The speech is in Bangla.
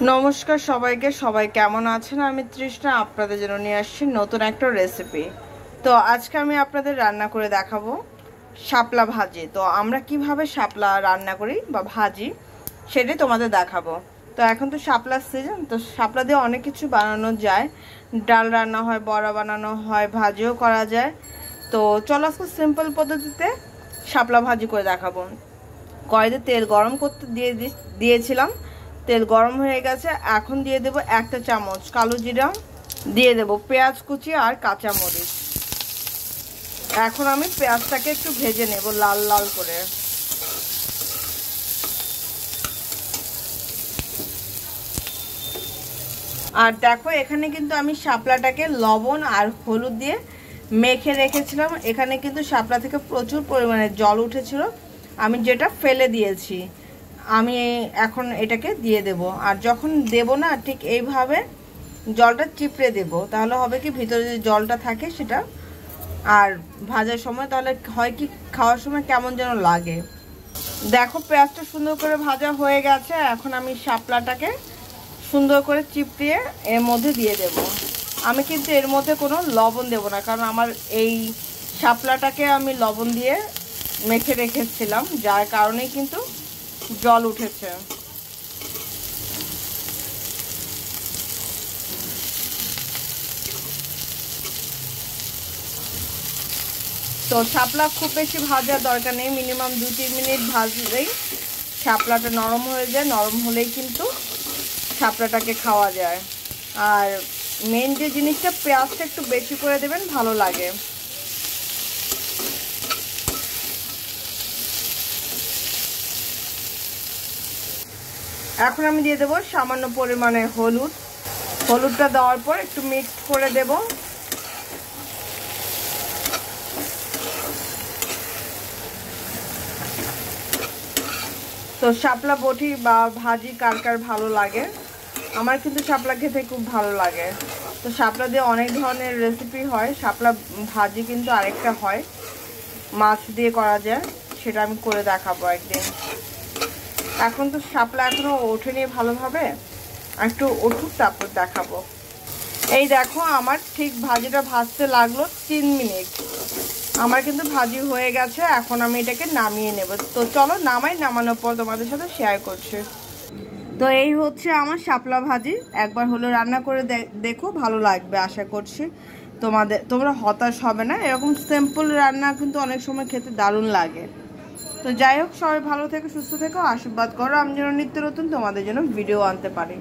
নমস্কার সবাইকে, সবাই কেমন আছেন? আমি তৃষ্ণা আপনাদের জন্য নিয়ে আসছি নতুন একটা রেসিপি। তো আজকে আমি আপনাদের রান্না করে দেখাবো শাপলা ভাজি। তো আমরা কিভাবে শাপলা রান্না করি বা ভাজি সেটাই তোমাদের দেখাবো। তো এখন তো শাপলার সিজন, তো শাপলা দিয়ে অনেক কিছু বানানো যায়। ডাল রান্না হয়, বড়া বানানো হয়, ভাজিও করা যায়। তো চলো আজকে সিম্পল পদ্ধতিতে শাপলা ভাজি করে দেখাবো। কড়াইতে তেল গরম করতে দিয়েছিলাম। তেল গরম হয়ে গেছে, এখন দিয়ে দেব 1 চামচ কালো জিরা, দিয়ে দেব পেঁয়াজ কুচি আর কাঁচা মরিচ। এখন আমি পেঁয়াজটাকে একটু ভেজে নেব লাল লাল করে। আর দেখো এখানে কিন্তু আমি শাপলাটাকে লবণ আর হলুদ দিয়ে মেখে রেখেছিলাম। এখানে কিন্তু শাপলা থেকে প্রচুর পরিমাণে জল উঠেছিল, আমি যেটা ফেলে দিয়েছি। আমি এখন এটাকে দিয়ে দেব। আর যখন দেব না, ঠিক এইভাবে জলটা চিপড়ে দেব, তাহলে হবে কি ভিতরে যে জলটা থাকে সেটা আর ভাজার সময় তাহলে হয় কি খাওয়ার সময় কেমন যেন লাগে। দেখো পেঁয়াজটা সুন্দর করে ভাজা হয়ে গেছে। এখন আমি শাপলাটাকে সুন্দর করে চিপড়িয়ে এর মধ্যে দিয়ে দেব। আমি কিন্তু এর মধ্যে কোনো লবণ দেব না, কারণ আমার এই শাপলাটাকে আমি লবণ দিয়ে মেখে রেখেছিলাম, যার কারণেই কিন্তু জল উঠেছে। তো শাপলা খুব বেশি ভাজার দরকার নেই, মিনিমাম 2-3 মিনিট ভাজলেই শাপলাটা নরম হয়ে যায়। নরম হলেই কিন্তু শাপলাটাকে খাওয়া যায়। আর মেন যে জিনিসটা, পেঁয়াজটা একটু বেশি করে দেবেন, ভালো লাগে। এখন আমি দিয়ে দেবো সামান্য পরিমাণে হলুদ। হলুদটা দেওয়ার পর একটু মিক্স করে দেব। তো শাপলা বটি বা ভাজি কার কার ভালো লাগে? আমার কিন্তু শাপলা খেতে খুব ভালো লাগে। তো শাপলা দিয়ে অনেক ধরনের রেসিপি হয়। শাপলা ভাজি কিন্তু আরেকটা হয়, মাছ দিয়ে করা যায়, সেটা আমি করে দেখাবো একদিন। এখন তো শাপলা এখনো ওঠেনি ভালোভাবে, একটু উঠুক তারপর দেখাবো। এই দেখো আমার ঠিক ভাজিটা ভাজতে লাগলো 3 মিনিট। আমার কিন্তু ভাজি হয়ে গেছে। এখন আমি এটাকে নামিয়ে নেব। তো চলো নামানোর পর তোমাদের সাথে শেয়ার করছি। তো এই হচ্ছে আমার শাপলা ভাজি। একবার হলো রান্না করে দেখো, ভালো লাগবে আশা করছি। তোমরা হতাশ হবে না। এরকম সিম্পল রান্না কিন্তু অনেক সময় খেতে দারুণ লাগে। তো যাই হোক, সবাই ভালো থেকো, সুস্থ থেকো, আশীর্বাদ করো আমি যেন নিত্য নতুন তোমাদের জন্য ভিডিও আনতে পারি।